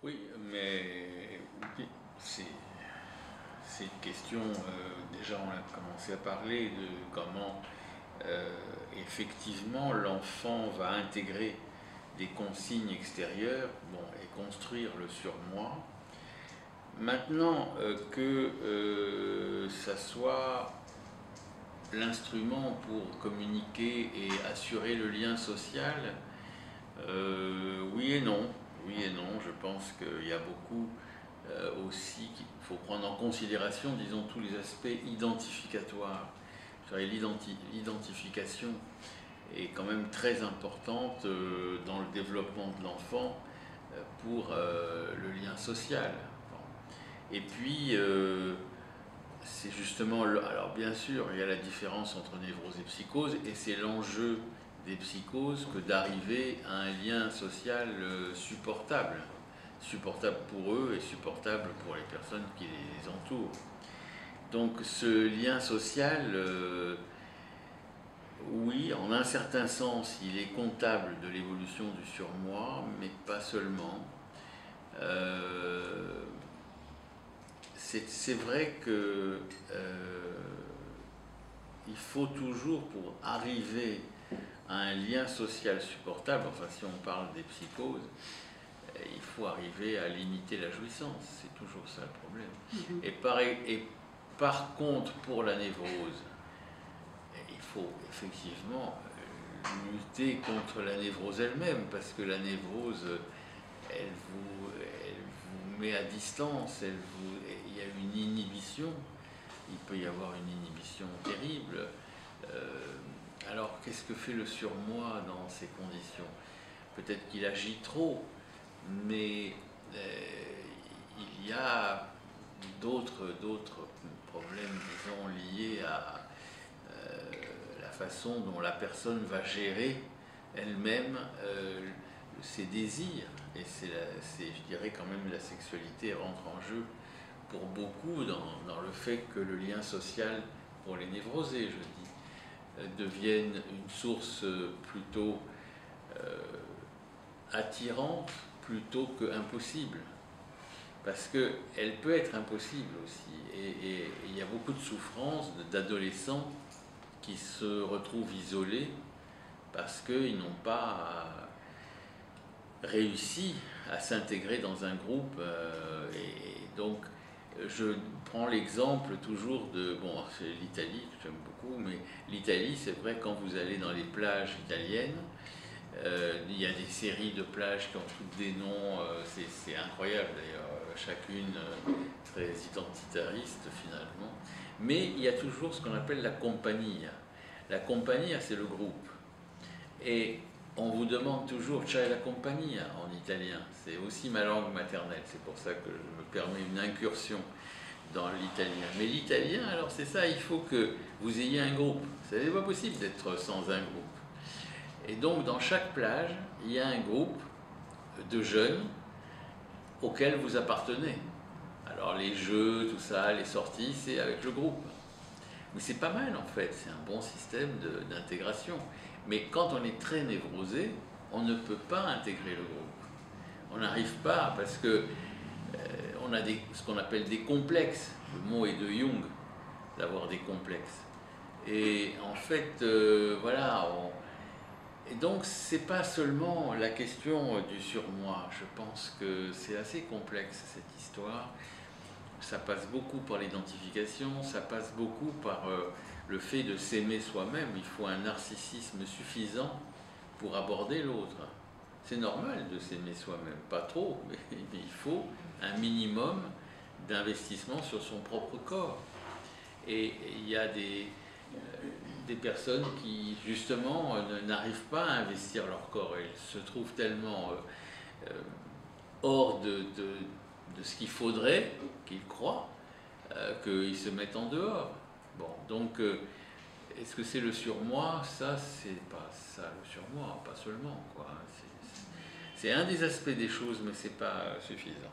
Oui, mais c'est c'est une question, déjà on a commencé à parler de comment effectivement l'enfant va intégrer des consignes extérieures, bon, et construire le surmoi. Maintenant que ça soit l'instrument pour communiquer et assurer le lien social, oui et non. Oui et non, je pense qu'il y a beaucoup aussi qu'il faut prendre en considération, disons, tous les aspects identificatoires. L'identification est quand même très importante dans le développement de l'enfant pour le lien social. Et puis, c'est justement, alors bien sûr, il y a la différence entre névrose et psychose, et c'est l'enjeu des psychoses que d'arriver à un lien social supportable. Supportable pour eux et supportable pour les personnes qui les entourent. Donc ce lien social, oui, en un certain sens, il est comptable de l'évolution du surmoi, mais pas seulement. C'est vrai que il faut toujours, pour arriver à un lien social supportable, enfin si on parle des psychoses, il faut arriver à limiter la jouissance, c'est toujours ça le problème. Et par contre, pour la névrose, il faut effectivement lutter contre la névrose elle-même, parce que la névrose, elle vous met à distance, il y a une inhibition, il peut y avoir une inhibition terrible. Alors qu'est-ce que fait le surmoi dans ces conditions? Peut-être qu'il agit trop, mais il y a d'autres problèmes, disons, liés à la façon dont la personne va gérer elle-même ses désirs. Et je dirais quand même, la sexualité rentre en jeu pour beaucoup dans le fait que le lien social, pour les névrosés, je dis, devienne une source plutôt attirante plutôt qu'impossible. Parce qu'elle peut être impossible aussi. Et il y a beaucoup de souffrances d'adolescents qui se retrouvent isolés parce qu'ils n'ont pas réussi à s'intégrer dans un groupe. Et donc, je prends l'exemple toujours de, bon, c'est l'Italie que j'aime beaucoup, mais l'Italie, c'est vrai, quand vous allez dans les plages italiennes, il y a des séries de plages qui ont toutes des noms, c'est incroyable d'ailleurs, chacune très identitariste finalement. Mais il y a toujours ce qu'on appelle la compagnia. La compagnia, c'est le groupe. Et on vous demande toujours c'è la compagnia en italien. C'est aussi ma langue maternelle, c'est pour ça que je me permets une incursion dans l'italien. Mais l'italien, alors c'est ça, il faut que vous ayez un groupe. Ce n'est pas possible d'être sans un groupe. Et donc, dans chaque plage, il y a un groupe de jeunes auquel vous appartenez. Alors, les jeux, tout ça, les sorties, c'est avec le groupe. Mais c'est pas mal, en fait. C'est un bon système d'intégration. Mais quand on est très névrosé, on ne peut pas intégrer le groupe. On n'arrive pas parce que on a ce qu'on appelle des complexes. Le mot est de Jung, d'avoir des complexes. Et en fait, voilà, et donc, c'est pas seulement la question du surmoi. Je pense que c'est assez complexe, cette histoire. Ça passe beaucoup par l'identification, ça passe beaucoup par le fait de s'aimer soi-même. Il faut un narcissisme suffisant pour aborder l'autre. C'est normal de s'aimer soi-même, pas trop, mais il faut un minimum d'investissement sur son propre corps. Et il y a des personnes qui, justement, n'arrivent pas à investir leur corps. Elles se trouvent tellement hors de ce qu'il faudrait qu'ils croient qu'ils se mettent en dehors. Bon, donc, est-ce que c'est le surmoi? Ça, c'est pas ça, le surmoi, pas seulement, quoi. C'est un des aspects des choses, mais c'est pas suffisant.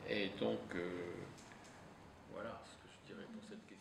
Et donc, voilà ce que je dirais pour cette question.